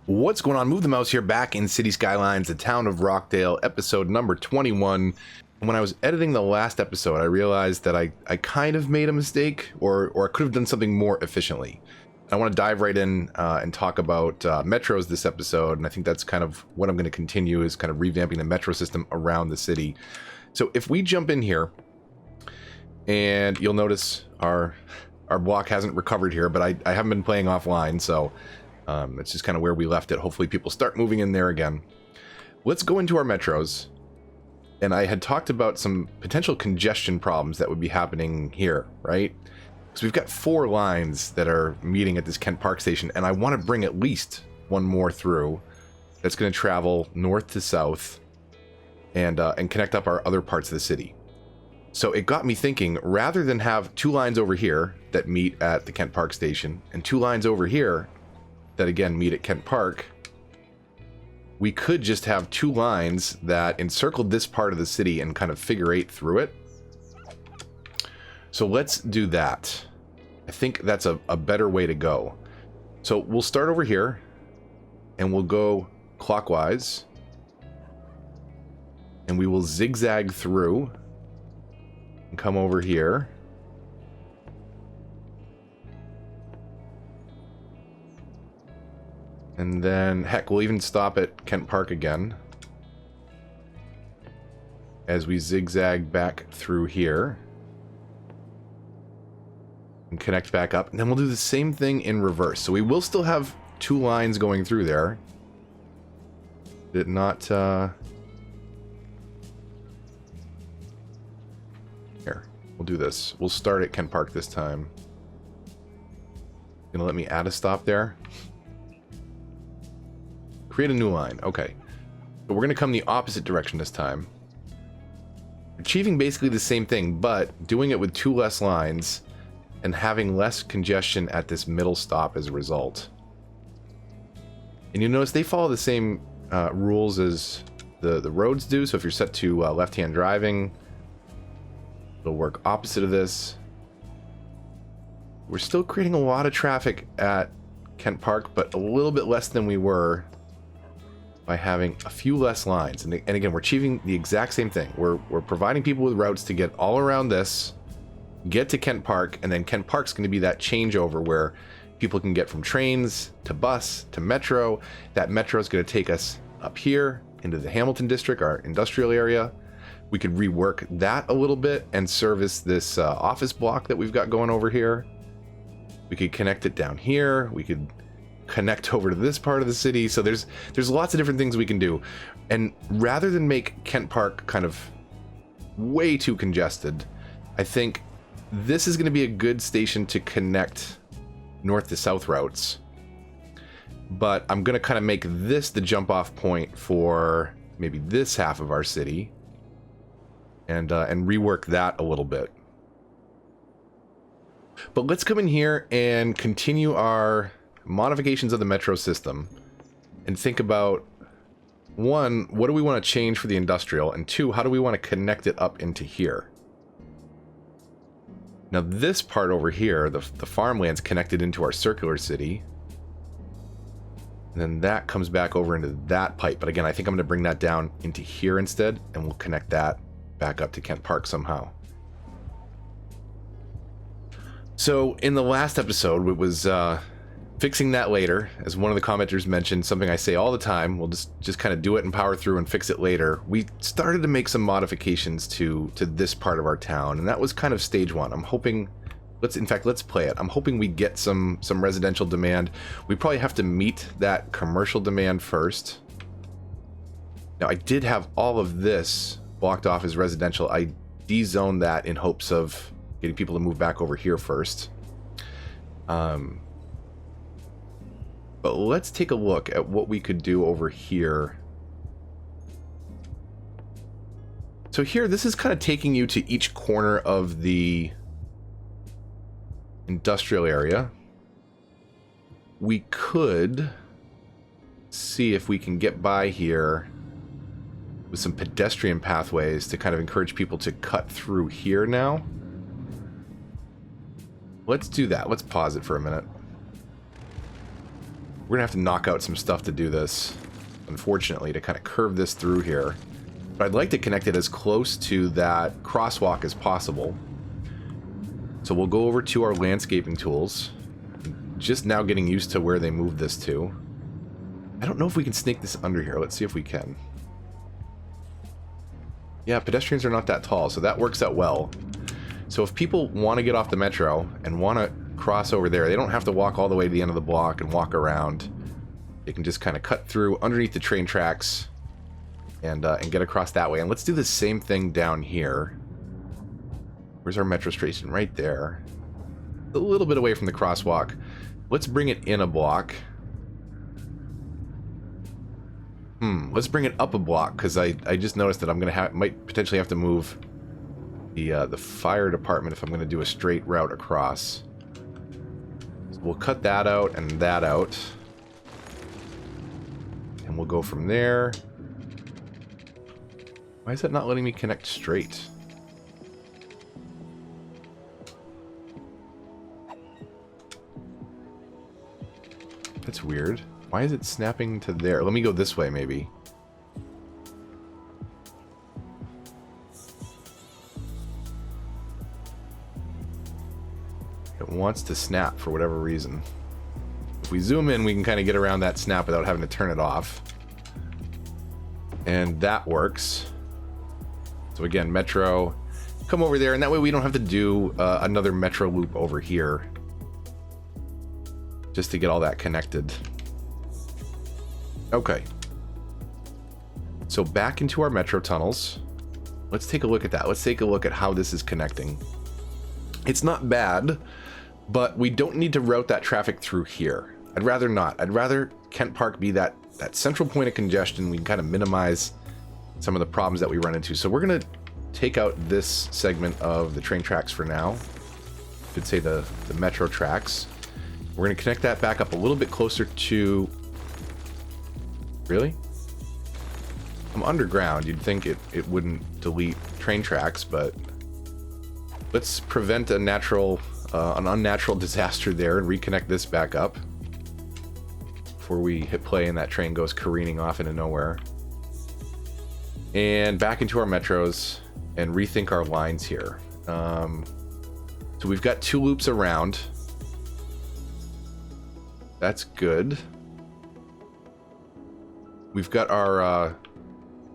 What's going on? Move the Mouse here, back in City Skylines, the town of Rockdale, episode number 21. And when I was editing the last episode, I realized that I kind of made a mistake, or I could have done something more efficiently. I want to dive right in and talk about metros this episode, and I think that's kind of what I'm going to continue, is kind of revamping the metro system around the city. So if we jump in here, and you'll notice our block hasn't recovered here, but I haven't been playing offline, so it's just kind of where we left it. Hopefully people start moving in there again. Let's go into our metros. And I had talked about some potential congestion problems that would be happening here, right? So we've got 4 lines that are meeting at this Kent Park station, and I want to bring at least one more through that's going to travel north to south and connect up our other parts of the city. So it got me thinking, rather than have 2 lines over here that meet at the Kent Park station and 2 lines over here that again meet at Kent Park, we could just have 2 lines that encircled this part of the city and kind of figure 8 through it. So let's do that. I think that's a better way to go. So we'll start over here and we'll go clockwise and we will zigzag through and come over here. And then, heck, we'll even stop at Kent Park again as we zigzag back through here and connect back up. And then we'll do the same thing in reverse. So we will still have 2 lines going through there. Did not... Here, we'll do this. We'll start at Kent Park this time. Gonna let me add a stop there. Create a new line. Okay. So we're going to come the opposite direction this time. Achieving basically the same thing, but doing it with 2 less lines and having less congestion at this middle stop as a result. And you notice they follow the same rules as the roads do. So if you're set to left-hand driving, it'll work opposite of this. We're still creating a lot of traffic at Kent Park, but a little bit less than we were by having a few less lines. And again, we're achieving the exact same thing. We're providing people with routes to get all around this, get to Kent Park, and then Kent Park's going to be that changeover where people can get from trains to bus to metro. That metro is going to take us up here into the Hamilton district, our industrial area. We could rework that a little bit and service this office block that we've got going over here. We could connect it down here. We could connect over to this part of the city. So there's lots of different things we can do. And rather than make Kent Park kind of way too congested, I think this is going to be a good station to connect north to south routes. But I'm going to kind of make this the jump off point for maybe this half of our city and rework that a little bit. But let's come in here and continue our modifications of the metro system and think about, 1, what do we want to change for the industrial, and 2, how do we want to connect it up into here? Now this part over here, the farmland's connected into our circular city, and then that comes back over into that pipe. But again, I think I'm going to bring that down into here instead, and we'll connect that back up to Kent Park somehow. So in the last episode, it was fixing that later, as one of the commenters mentioned, something I say all the time. We'll just kind of do it and power through and fix it later. We started to make some modifications to this part of our town, and that was kind of stage 1. I'm hoping, let's play it. I'm hoping we get some residential demand. We probably have to meet that commercial demand first. Now I did have all of this blocked off as residential. I de-zoned that in hopes of getting people to move back over here first. But let's take a look at what we could do over here. So here, this is kind of taking you to each corner of the industrial area. We could see if we can get by here with some pedestrian pathways to kind of encourage people to cut through here now. Let's do that. Let's pause it for a minute. We're gonna have to knock out some stuff to do this, unfortunately, to kind of curve this through here. But I'd like to connect it as close to that crosswalk as possible. So we'll go over to our landscaping tools. Just now getting used to where they moved this to. I don't know if we can snake this under here. Let's see if we can. Yeah, pedestrians are not that tall, so that works out well. So if people want to get off the metro and want to cross over there, they don't have to walk all the way to the end of the block and walk around. They can just kind of cut through underneath the train tracks and get across that way. And let's do the same thing down here. Where's our metro station? Right there. A little bit away from the crosswalk. Let's bring it in a block. Let's bring it up a block, because I just noticed that I'm gonna might potentially have to move the fire department if I'm gonna do a straight route across. So we'll cut that out and that out, and we'll go from there. Why is that not letting me connect straight? That's weird. Why is it snapping to there? Let me go this way, maybe. It wants to snap for whatever reason. If we zoom in, we can kind of get around that snap without having to turn it off. And that works. So again, metro, come over there, and that way we don't have to do another metro loop over here just to get all that connected. Okay. So back into our metro tunnels. Let's take a look at that. Let's take a look at how this is connecting. It's not bad, but we don't need to route that traffic through here. I'd rather not. I'd rather Kent Park be that central point of congestion. We can kind of minimize some of the problems that we run into. So we're going to take out this segment of the train tracks for now. I should say the metro tracks. We're going to connect that back up a little bit closer to... Really? I'm underground. You'd think it wouldn't delete train tracks, but let's prevent a an unnatural disaster there and reconnect this back up before we hit play and that train goes careening off into nowhere. And back into our metros and rethink our lines here. So we've got 2 loops around. That's good. We've got our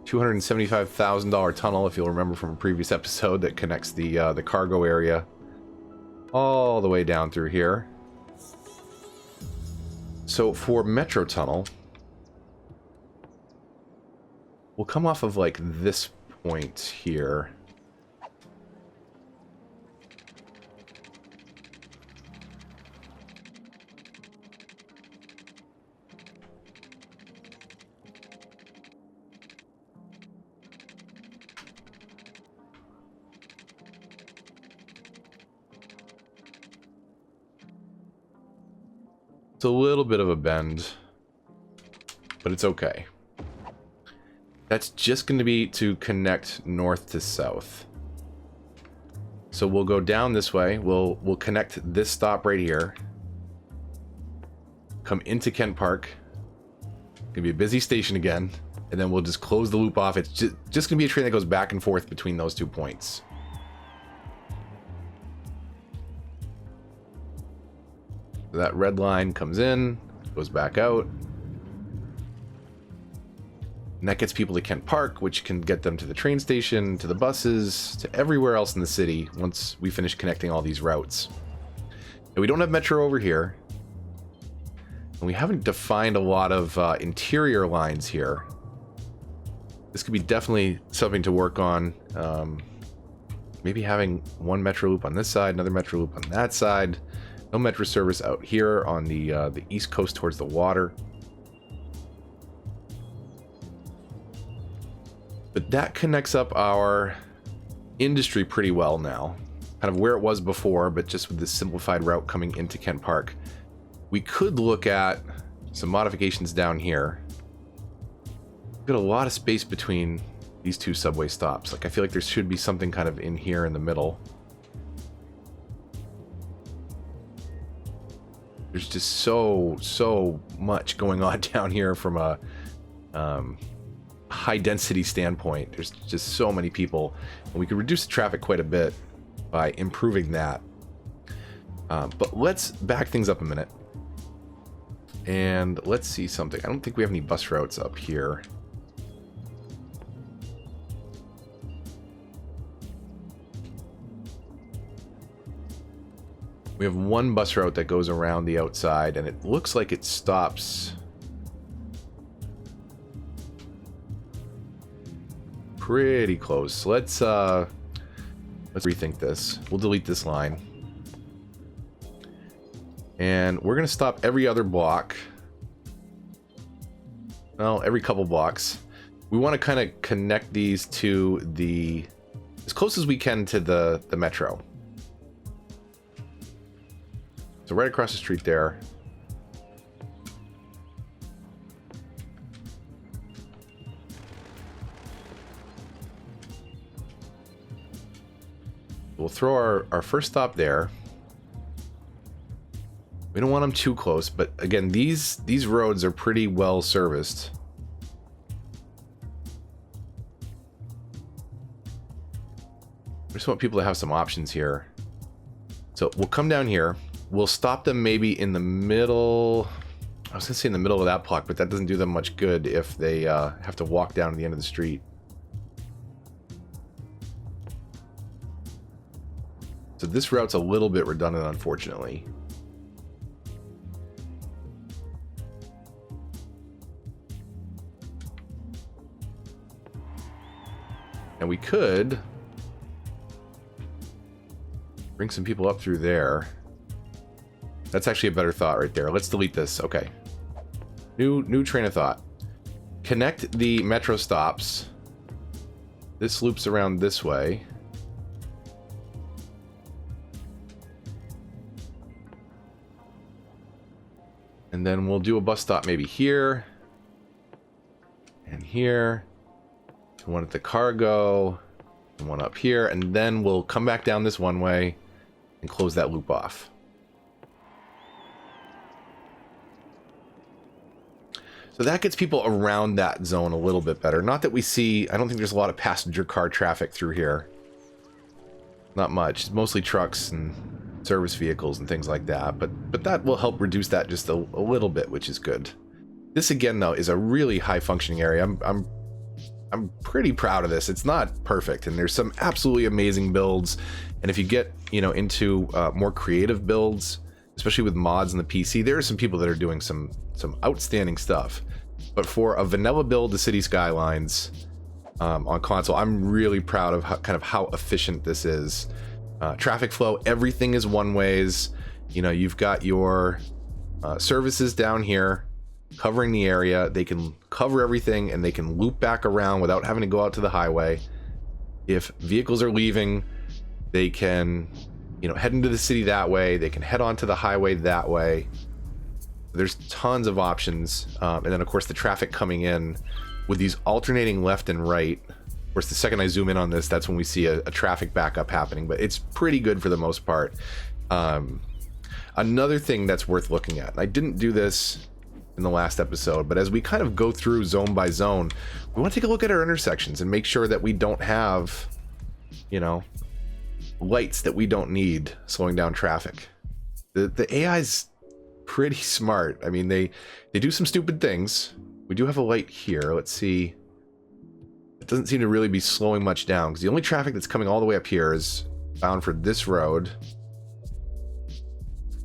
$275,000 tunnel, if you'll remember from a previous episode, that connects the cargo area all the way down through here. So for Metro Tunnel, we'll come off of like this point here. It's a little bit of a bend, but it's okay. That's just going to be to connect north to south. So we'll go down this way. We'll connect this stop right here. Come into Kent Park. Gonna be a busy station again, and then we'll just close the loop off. It's just gonna be a train that goes back and forth between those 2 points. So that red line comes in, goes back out. And that gets people to Kent Park, which can get them to the train station, to the buses, to everywhere else in the city once we finish connecting all these routes. And we don't have metro over here. And we haven't defined a lot of interior lines here. This could be definitely something to work on. Maybe having one metro loop on this side, another metro loop on that side. No metro service out here on the east coast towards the water. But that connects up our industry pretty well now. Kind of where it was before, but just with this simplified route coming into Kent Park. We could look at some modifications down here. We've got a lot of space between these 2 subway stops. Like, I feel like there should be something kind of in here in the middle. There's just so much going on down here from a high density standpoint. There's just so many people, and we could reduce the traffic quite a bit by improving that. But let's back things up a minute. And let's see something. I don't think we have any bus routes up here. We have one bus route that goes around the outside, and it looks like it stops pretty close. Let's rethink this. We'll delete this line. And we're going to stop every other block. Well, every couple blocks. We want to kind of connect these to the... as close as we can to the metro. So right across the street there. We'll throw our first stop there. We don't want them too close, but again, these roads are pretty well serviced. I just want people to have some options here. So we'll come down here. We'll stop them maybe in the middle. I was gonna say in the middle of that block, but that doesn't do them much good if they have to walk down to the end of the street. So this route's a little bit redundant, unfortunately. And we could bring some people up through there. That's actually a better thought right there. Let's delete this. Okay. New train of thought. Connect the metro stops. This loops around this way. And then we'll do a bus stop maybe here. And here. One at the cargo. And one up here. And then we'll come back down this one way and close that loop off. So that gets people around that zone a little bit better. Not that we see... I don't think there's a lot of passenger car traffic through here. Not much. It's mostly trucks and service vehicles and things like that. But that will help reduce that just a little bit, which is good. This, again, though, is a really high-functioning area. I'm pretty proud of this. It's not perfect, and there's some absolutely amazing builds. And if you get, you know, into more creative builds, especially with mods in the PC, there are some people that are doing some outstanding stuff. But for a vanilla build to City Skylines on console, I'm really proud of how efficient this is. Traffic flow, everything is one ways. You know, you've got your services down here covering the area. They can cover everything and they can loop back around without having to go out to the highway. If vehicles are leaving, they can, you know, head into the city that way. They can head onto the highway that way. There's tons of options. And then, of course, the traffic coming in with these alternating left and right. Of course, the second I zoom in on this, that's when we see a traffic backup happening. But it's pretty good for the most part. Another thing that's worth looking at, and I didn't do this in the last episode, but as we kind of go through zone by zone, we want to take a look at our intersections and make sure that we don't have, you know, lights that we don't need slowing down traffic. The AI's pretty smart. I mean, they do some stupid things. We do have a light here. Let's see. It doesn't seem to really be slowing much down because the only traffic that's coming all the way up here is bound for this road.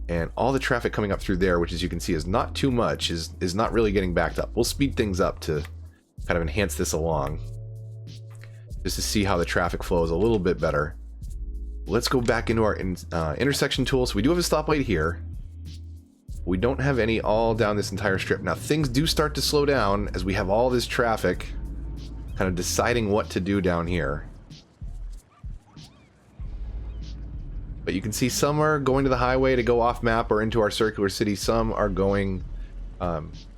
And all the traffic coming up through there, which as you can see is not too much, is not really getting backed up. We'll speed things up to kind of enhance this along, just to see how the traffic flows a little bit better. Let's go back into our intersection tool. So we do have a stoplight here. We don't have any all down this entire strip. Now things do start to slow down as we have all this traffic kind of deciding what to do down here. But you can see some are going to the highway to go off map or into our circular city. Some are going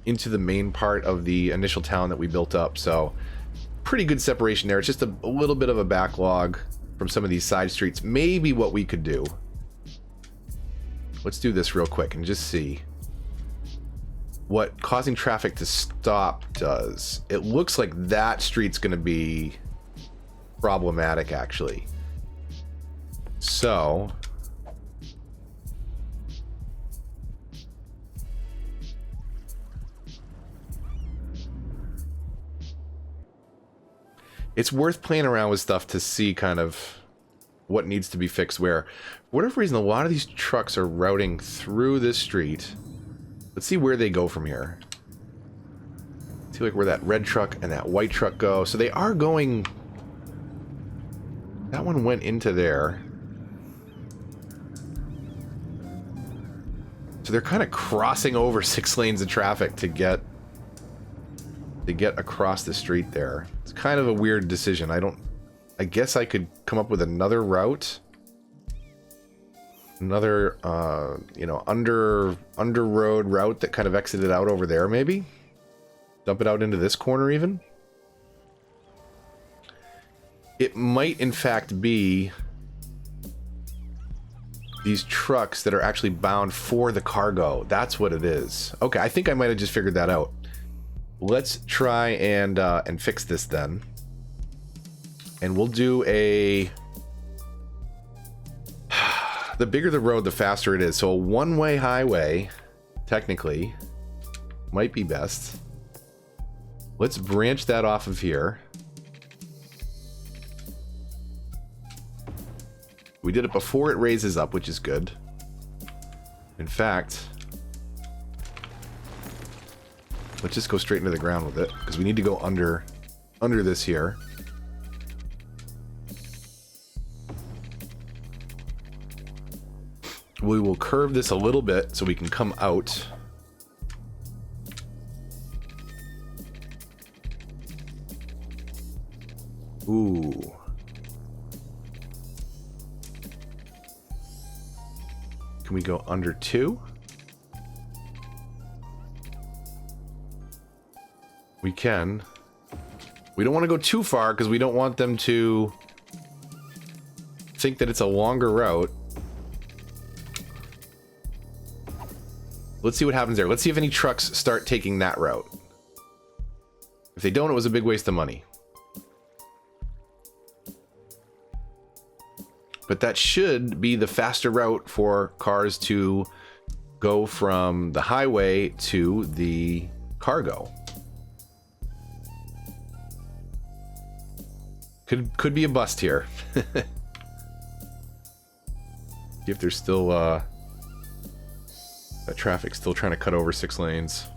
into the main part of the initial town that we built up. So pretty good separation there. It's just a little bit of a backlog from some of these side streets. Maybe what we could do. let's do this real quick and just see what causing traffic to stop does. It looks like that street's going to be problematic, actually. So it's worth playing around with stuff to see kind of what needs to be fixed where. For whatever reason, a lot of these trucks are routing through this street. Let's see where they go from here. See like where that red truck and that white truck go. So they are going... That one went into there. So they're kind of crossing over 6 lanes of traffic to get across the street there. It's kind of a weird decision. I guess I could come up with another route. Another, you know, under road route that kind of exited out over there, maybe? Dump it out into this corner, even? It might, in fact, be these trucks that are actually bound for the cargo. That's what it is. Okay, I think I might have just figured that out. Let's try and fix this then. And we'll do a... The bigger the road, the faster it is. So a one-way highway, technically, might be best. Let's branch that off of here. We did it before it raises up, which is good. In fact, let's just go straight into the ground with it, because we need to go under this here. We will curve this a little bit so we can come out. Ooh. Can we go under 2? We can. We don't want to go too far because we don't want them to think that it's a longer route. Let's see what happens there. Let's see if any trucks start taking that route. If they don't, it was a big waste of money. But that should be the faster route for cars to go from the highway to the cargo. Could be a bust here. See if there's still that traffic's still trying to cut over 6 lanes.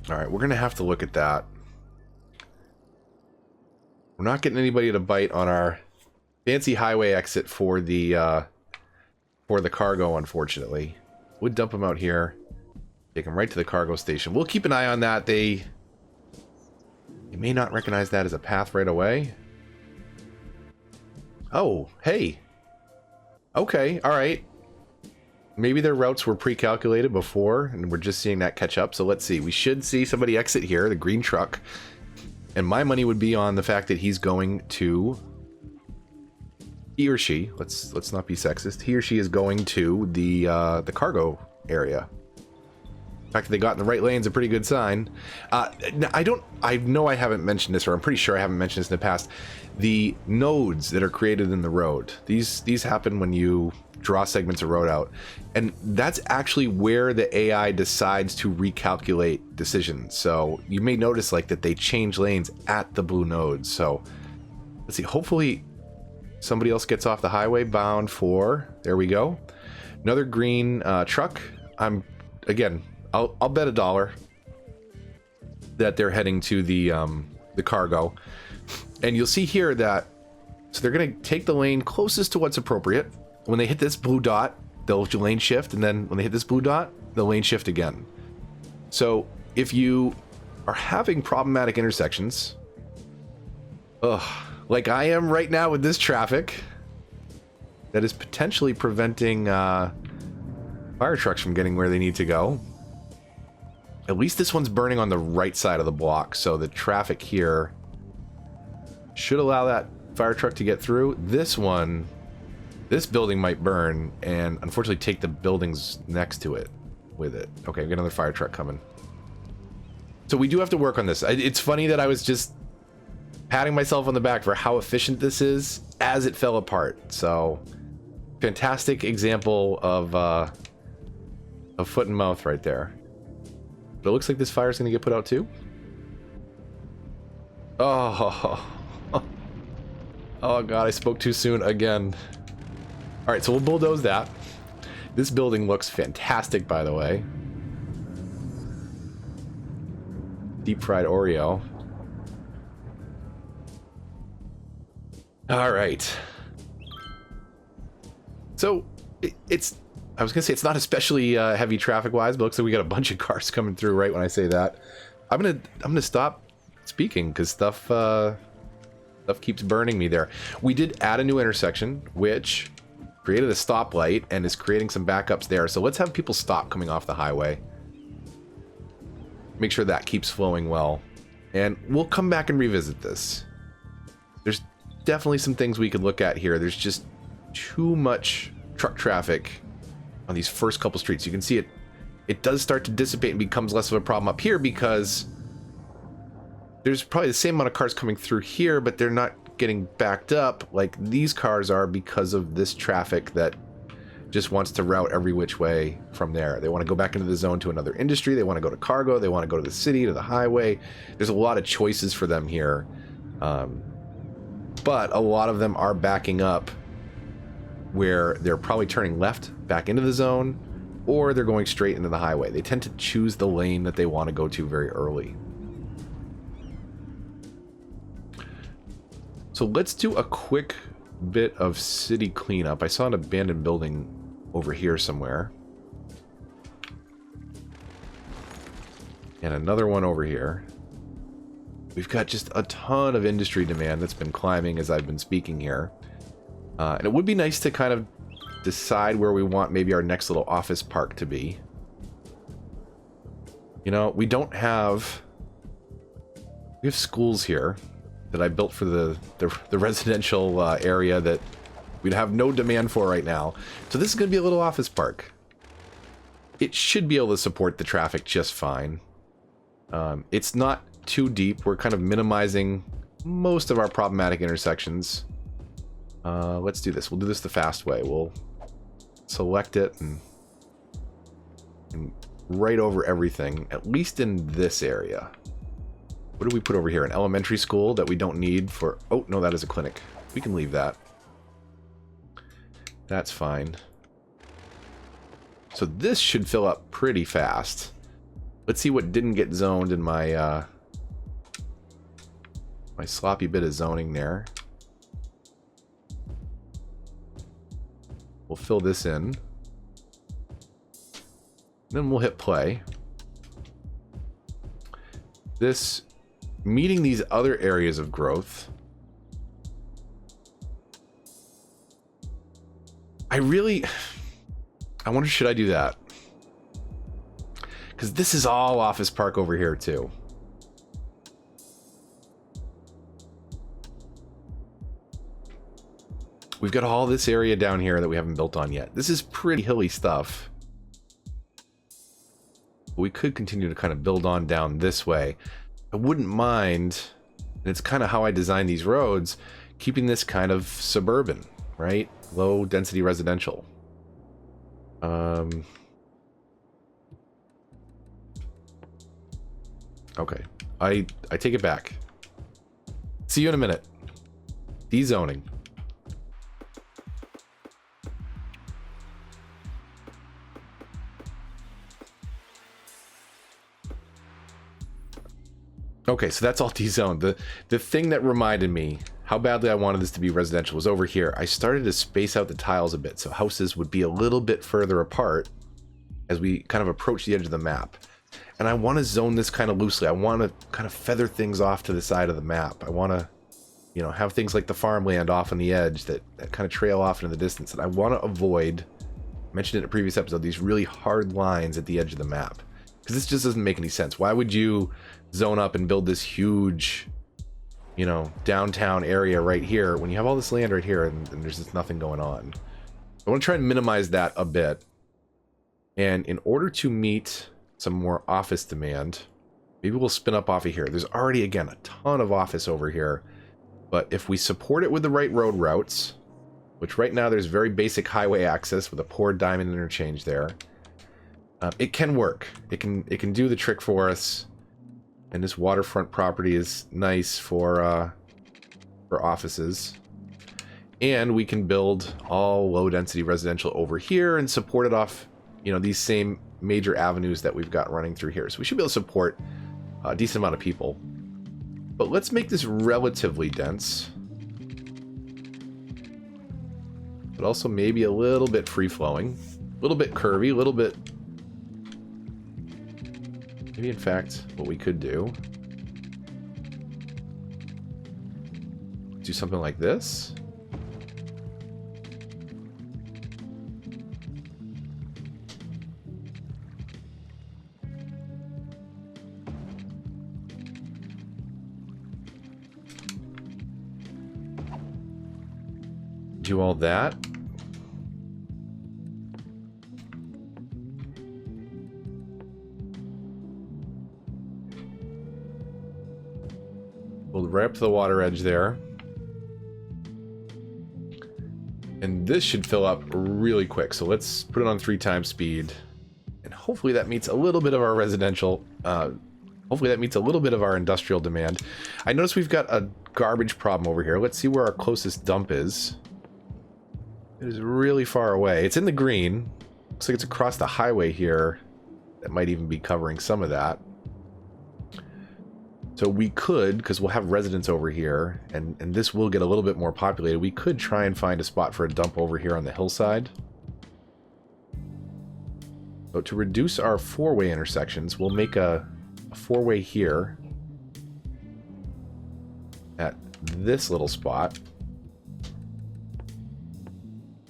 All right, we're gonna have to look at that. We're not getting anybody to bite on our fancy highway exit for the cargo, unfortunately. We'll dump them out here, take them right to the cargo station. We'll keep an eye on that. They may not recognize that as a path right away. Oh, hey. Okay, all right. Maybe their routes were pre-calculated before, and we're just seeing that catch up. So let's see. We should see somebody exit here, the green truck. And my money would be on the fact that he's going to... He or she, let's not be sexist. He or she is going to the cargo area. The fact that they got in the right lane is a pretty good sign. I know I haven't mentioned this, or I'm pretty sure I haven't mentioned this in the past. The nodes that are created in the road. These happen when you draw segments of road out. And that's actually where the AI decides to recalculate decisions. So you may notice like that they change lanes at the blue nodes. So let's see, hopefully somebody else gets off the highway bound for, there we go. Another green truck. I'll bet $1 that they're heading to the cargo. And you'll see here that, so they're going to take the lane closest to what's appropriate. When they hit this blue dot, they'll lane shift, and then when they hit this blue dot, they'll lane shift again. So if you are having problematic intersections, like I am right now with this traffic, that is potentially preventing fire trucks from getting where they need to go. At least this one's burning on the right side of the block, so the traffic here should allow that fire truck to get through. This one, this building might burn and unfortunately take the buildings next to it with it. Okay, we've got another fire truck coming. So we do have to work on this. It's funny that I was just patting myself on the back for how efficient this is as it fell apart. So fantastic example of foot and mouth right there. But it looks like this fire is going to get put out too. Oh, oh god, I spoke too soon again. All right, so we'll bulldoze that. This building looks fantastic, by the way. Deep fried Oreo. All right. So I was gonna say it's not especially heavy traffic-wise, but looks like we got a bunch of cars coming through right when I say that. I'm gonna stop speaking because stuff keeps burning me there. We did add a new intersection, which created a stoplight and is creating some backups there. So let's have people stop coming off the highway. Make sure that keeps flowing well, and we'll come back and revisit this. There's definitely some things we could look at here. There's just too much truck traffic on these first couple streets. You can see it does start to dissipate and becomes less of a problem up here because there's probably the same amount of cars coming through here, but they're not getting backed up like these cars are because of this traffic that just wants to route every which way from there. They want to go back into the zone to another industry. They want to go to cargo. They want to go to the city, to the highway. There's a lot of choices for them here. But a lot of them are backing up where they're probably turning left back into the zone, or they're going straight into the highway. They tend to choose the lane that they want to go to very early. So let's do a quick bit of city cleanup. I saw an abandoned building over here somewhere. And another one over here. We've got just a ton of industry demand that's been climbing as I've been speaking here. And it would be nice to kind of decide where we want maybe our next little office park to be. You know, we don't have... We have schools here that I built for the residential area that we'd have no demand for right now. So this is going to be a little office park. It should be able to support the traffic just fine. It's not too deep. We're kind of minimizing most of our problematic intersections. Let's do this. We'll do this the fast way. We'll select it and right over everything, at least in this area. What do we put over here? An elementary school that we don't need for... Oh, no, that is a clinic. We can leave that. That's fine. So this should fill up pretty fast. Let's see what didn't get zoned in my my sloppy bit of zoning there. We'll fill this in. Then we'll hit play. This meeting these other areas of growth. I wonder, should I do that? Because this is all office park over here too. We've got all this area down here that we haven't built on yet. This is pretty hilly stuff. We could continue to kind of build on down this way. I wouldn't mind, and it's kind of how I design these roads, keeping this kind of suburban, right? Low density residential. Okay, I take it back. See you in a minute. Dezoning. Okay, so that's all dezoned. The thing that reminded me how badly I wanted this to be residential was over here. I started to space out the tiles a bit so houses would be a little bit further apart as we kind of approach the edge of the map. And I want to zone this kind of loosely. I want to kind of feather things off to the side of the map. I want to, you know, have things like the farmland off on the edge that kind of trail off into the distance. And I want to avoid, I mentioned it in a previous episode, these really hard lines at the edge of the map. Because this just doesn't make any sense. Why would you zone up and build this huge, you know, downtown area right here when you have all this land right here and there's just nothing going on? I want to try and minimize that a bit. And in order to meet some more office demand, maybe we'll spin up off of here. There's already, again, a ton of office over here. But if we support it with the right road routes, which right now there's very basic highway access with a poor diamond interchange there, it can work. It can do the trick for us. And this waterfront property is nice for offices. And we can build all low-density residential over here and support it off, you know, these same major avenues that we've got running through here. So we should be able to support a decent amount of people. But let's make this relatively dense. But also maybe a little bit free-flowing. A little bit curvy, a little bit... Maybe, in fact, what we could do... do something like this. Do all that. We'll right up to the water edge there. And this should fill up really quick. So let's put it on 3 times speed. And hopefully that meets a little bit of our residential, hopefully that meets a little bit of our industrial demand. I notice we've got a garbage problem over here. Let's see where our closest dump is. It is really far away. It's in the green. Looks like it's across the highway here. That might even be covering some of that. So we could, because we'll have residents over here, and this will get a little bit more populated, we could try and find a spot for a dump over here on the hillside. So to reduce our 4-way intersections, we'll make a 4-way here at this little spot.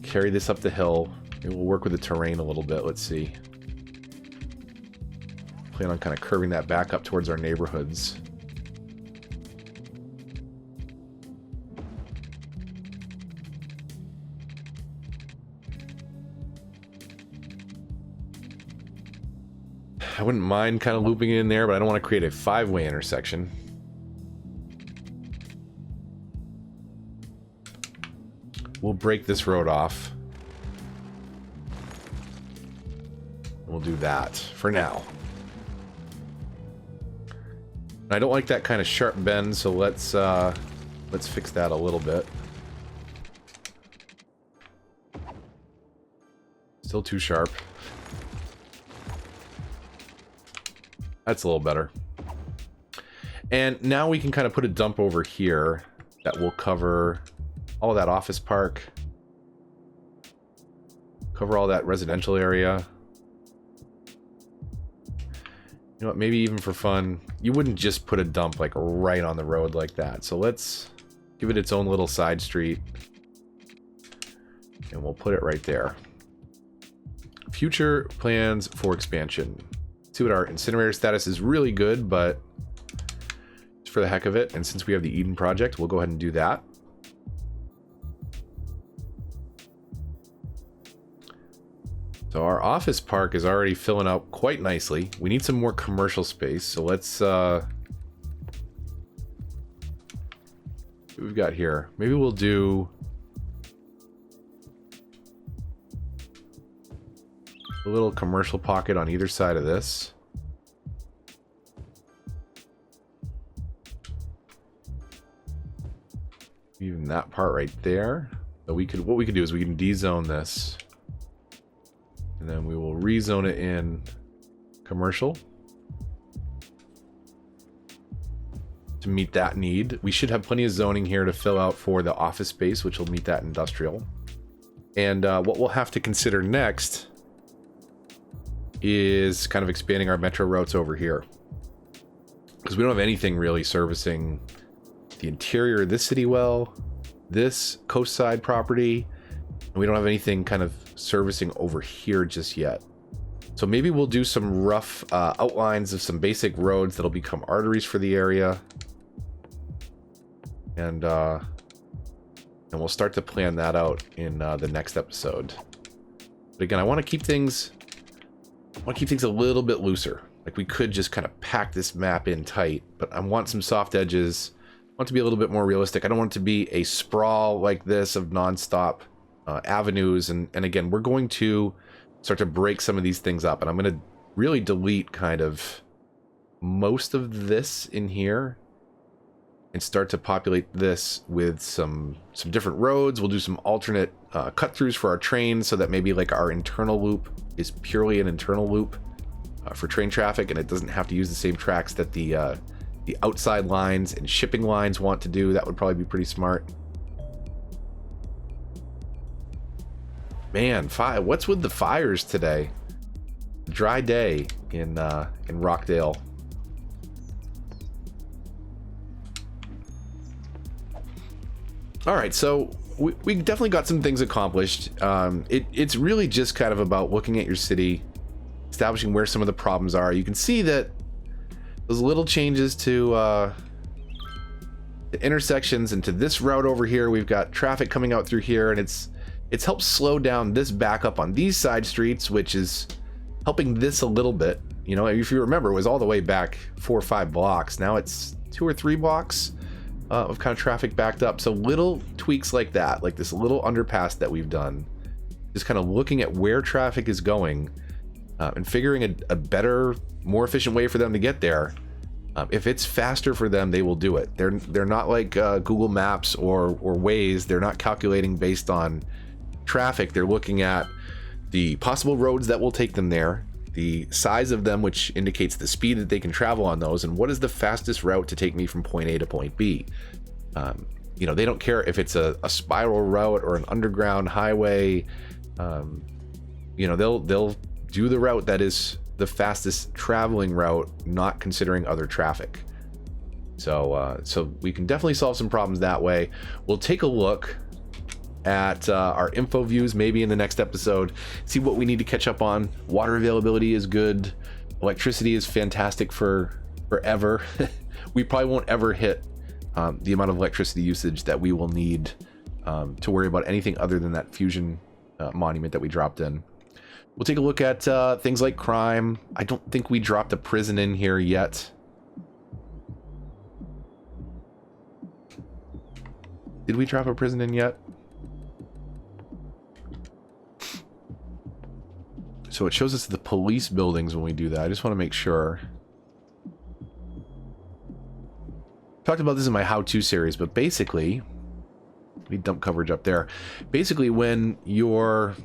Carry this up the hill. Maybe we'll work with the terrain a little bit. Let's see. Plan on kind of curving that back up towards our neighborhoods. I wouldn't mind kind of looping it in there, but I don't want to create a 5-way intersection. We'll break this road off. We'll do that for now. I don't like that kind of sharp bend, so let's fix that a little bit. Still too sharp. That's a little better. And now we can kind of put a dump over here that will cover all of that office park. Cover all that residential area. You know what, maybe even for fun, you wouldn't just put a dump like right on the road like that. So let's give it its own little side street. And we'll put it right there. Future plans for expansion. See what our incinerator status is really good, but just for the heck of it, and since we have the Eden project, we'll go ahead and do that. So our office park is already filling out quite nicely. We need some more commercial space, so let's see what we've got here. Maybe we'll do a little commercial pocket on either side of this. Even that part right there. So what we could do is we can dezone this. And then we will rezone it in commercial. To meet that need. We should have plenty of zoning here to fill out for the office space, which will meet that industrial. And what we'll have to consider next is kind of expanding our metro routes over here, because we don't have anything really servicing the interior of this city well, this coastside property, and we don't have anything kind of servicing over here just yet. So maybe we'll do some rough outlines of some basic roads that'll become arteries for the area. And we'll start to plan that out in the next episode. But again, I want to keep things a little bit looser. Like, we could just kind of pack this map in tight, but I want some soft edges. I want it to be a little bit more realistic. I don't want it to be a sprawl like this of nonstop avenues. And again, we're going to start to break some of these things up, and I'm going to really delete kind of most of this in here and start to populate this with some different roads. We'll do some alternate cut-throughs for our trains, so that maybe like our internal loop is purely an internal loop for train traffic, and it doesn't have to use the same tracks that the outside lines and shipping lines want to do. That would probably be pretty smart. Man, what's with the fires today? Dry day in Rockdale. All right, so we definitely got some things accomplished. It's really just kind of about looking at your city, establishing where some of the problems are. You can see that those little changes to the intersections and to this route over here, we've got traffic coming out through here, and it's helped slow down this backup on these side streets, which is helping this a little bit. You know, if you remember, it was all the way back 4 or 5 blocks. Now it's 2 or 3 blocks of kind of traffic backed up. So little tweaks like that, like this little underpass that we've done, just kind of looking at where traffic is going and figuring a better, more efficient way for them to get there. If it's faster for them, they will do it. They're not like Google Maps or Waze. They're not calculating based on traffic. They're looking at the possible roads that will take them there, the size of them, which indicates the speed that they can travel on those, and what is the fastest route to take me from point A to point B. You know, they don't care if it's a spiral route or an underground highway. You know, they'll do the route that is the fastest traveling route, not considering other traffic. So we can definitely solve some problems that way. We'll take a look at our info views maybe in the next episode, see what we need to catch up on. Water availability is good. Electricity is fantastic for forever. We probably won't ever hit the amount of electricity usage that we will need to worry about anything other than that fusion monument that we dropped in. We'll take a look at things like crime. I don't think we dropped a prison in here yet. Did we drop a prison in yet? So it shows us the police buildings when we do that. I just want to make sure. Talked about this in my how-to series, but basically, we dump coverage up there. Basically, when your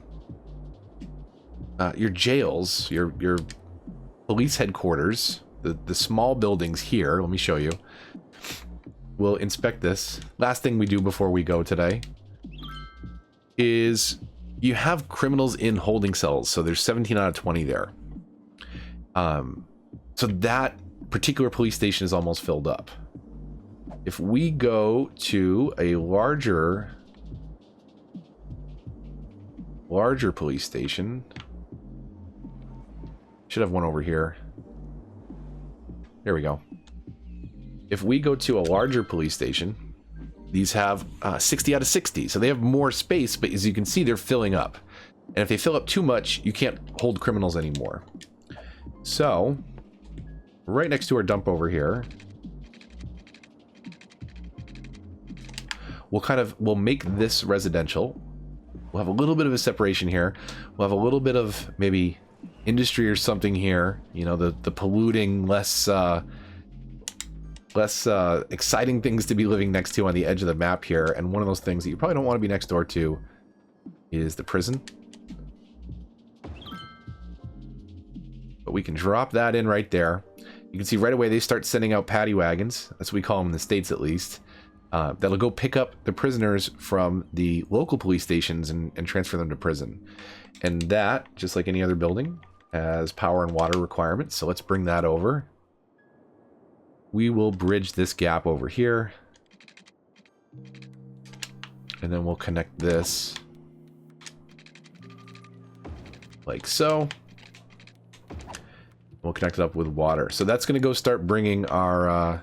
jails, your police headquarters, the small buildings here, let me show you. We'll inspect this. Last thing we do before we go today is you have criminals in holding cells. So there's 17 out of 20 there. So that particular police station is almost filled up. If we go to a larger police station, should have one over here. There we go. If we go to a larger police station, these have 60 out of 60. So they have more space, but as you can see, they're filling up. And if they fill up too much, you can't hold criminals anymore. So, right next to our dump over here, we'll make this residential. We'll have a little bit of a separation here. We'll have a little bit of maybe industry or something here. You know, the polluting, less exciting things to be living next to on the edge of the map here. And one of those things that you probably don't want to be next door to is the prison. But we can drop that in right there. You can see right away they start sending out paddy wagons. That's what we call them in the States, at least. That'll go pick up the prisoners from the local police stations and transfer them to prison. And that, just like any other building, has power and water requirements. So let's bring that over. We will bridge this gap over here. And then we'll connect this like so. We'll connect it up with water. So that's going to go start bringing our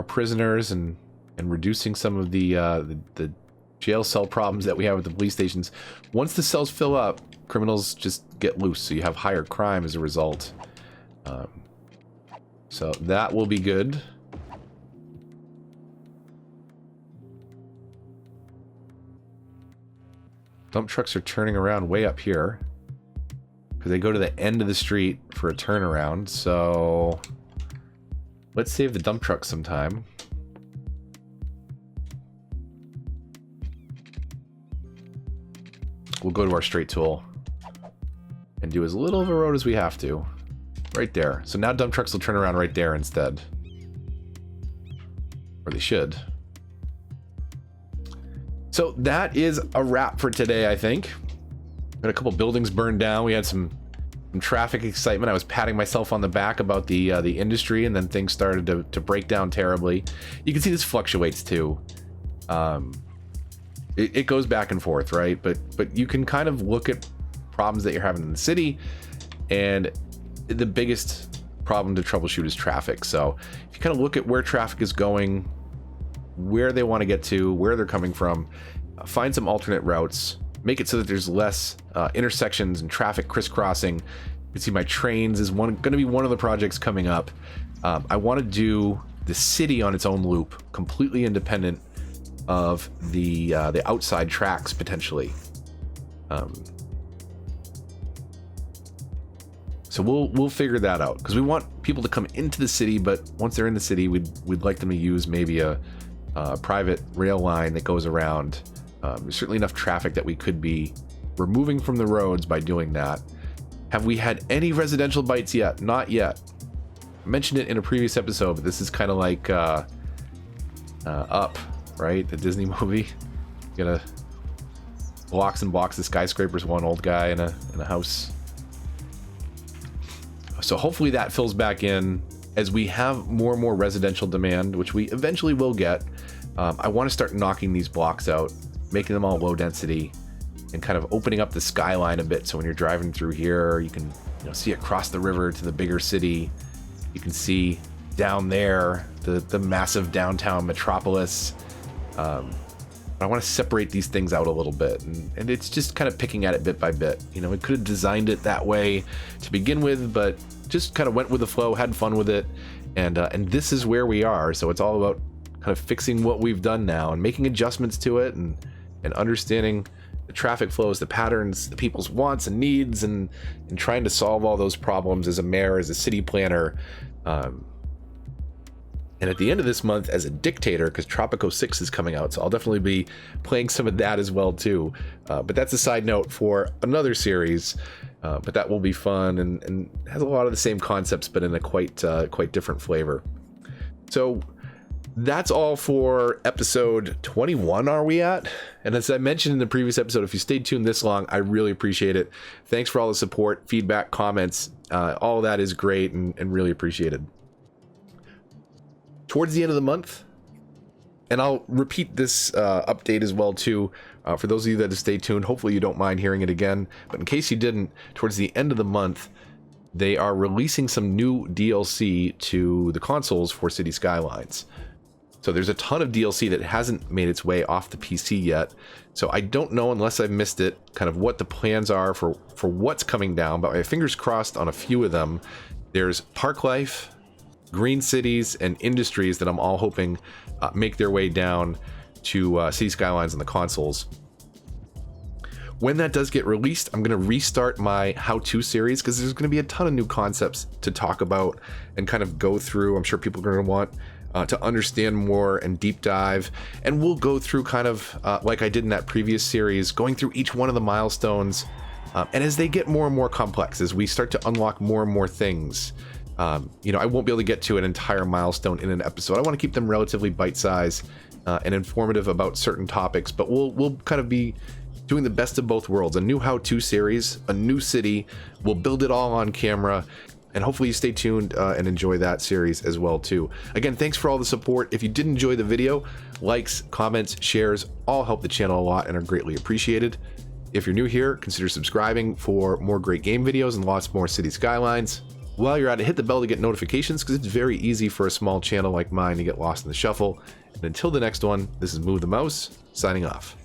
prisoners and reducing some of the jail cell problems that we have with the police stations. Once the cells fill up, criminals just get loose, so you have higher crime as a result. So that will be good. Dump trucks are turning around way up here because they go to the end of the street for a turnaround. So let's save the dump trucks some time. We'll go to our straight tool and do as little of a road as we have to. Right there. So now dump trucks will turn around right there instead. Or they should. So that is a wrap for today, I think. We had a couple buildings burned down. We had some traffic excitement. I was patting myself on the back about the industry, and then things started to break down terribly. You can see this fluctuates too. It goes back and forth, right? But you can kind of look at problems that you're having in the city, and the biggest problem to troubleshoot is traffic. So if you kind of look at where traffic is going, where they want to get to, where they're coming from, find some alternate routes, make it so that there's less intersections and traffic crisscrossing. You can see my trains is going to be one of the projects coming up. I want to do the city on its own loop, completely independent of the outside tracks potentially. So we'll figure that out, because we want people to come into the city, but once they're in the city, we'd like them to use maybe a private rail line that goes around. There's certainly enough traffic that we could be removing from the roads by doing that. Have we had any residential bites yet? Not yet. I mentioned it in a previous episode, but this is kind of like Up, right? The Disney movie. You gotta blocks and blocks of skyscrapers, one old guy in a house. So hopefully that fills back in as we have more and more residential demand, which we eventually will get. I want to start knocking these blocks out, making them all low density, and kind of opening up the skyline a bit. So when you're driving through here, you can see across the river to the bigger city. You can see down there the massive downtown metropolis. I want to separate these things out a little bit, and it's just kind of picking at it bit by bit. We could have designed it that way to begin with, but just kind of went with the flow, had fun with it, and this is where we are. So it's all about kind of fixing what we've done now and making adjustments to it, and understanding the traffic flows, the patterns, the people's wants and needs, and trying to solve all those problems as a mayor, as a city planner. And at the end of this month as a dictator, because Tropico 6 is coming out, so I'll definitely be playing some of that as well too. But that's a side note for another series. But that will be fun and has a lot of the same concepts, but in a quite different flavor. So that's all for episode 21, are we at? And as I mentioned in the previous episode, if you stayed tuned this long, I really appreciate it. Thanks for all the support, feedback, comments. All of that is great and really appreciated. Towards the end of the month, and I'll repeat this update as well too, for those of you that have stayed tuned, hopefully you don't mind hearing it again, but in case you didn't, towards the end of the month, they are releasing some new DLC to the consoles for City Skylines. So there's a ton of DLC that hasn't made its way off the PC yet, so I don't know, unless I've missed it, kind of what the plans are for what's coming down, but my fingers crossed on a few of them. There's Park Life, Green Cities, and Industries that I'm all hoping make their way down to City Skylines on the consoles. When that does get released, I'm going to restart my how-to series, because there's going to be a ton of new concepts to talk about and kind of go through. I'm sure people are going to want to understand more and deep dive, and we'll go through kind of like I did in that previous series, going through each one of the milestones, and as they get more and more complex, as we start to unlock more and more things, I won't be able to get to an entire milestone in an episode. I want to keep them relatively bite-sized and informative about certain topics, but we'll kind of be doing the best of both worlds. A new how-to series, a new city. We'll build it all on camera, and hopefully you stay tuned and enjoy that series as well too. Again, thanks for all the support. If you did enjoy the video, likes, comments, shares all help the channel a lot and are greatly appreciated. If you're new here, consider subscribing for more great game videos and lots more City Skylines. While you're at it, hit the bell to get notifications because it's very easy for a small channel like mine to get lost in the shuffle. And until the next one, this is Move the Mouse, signing off.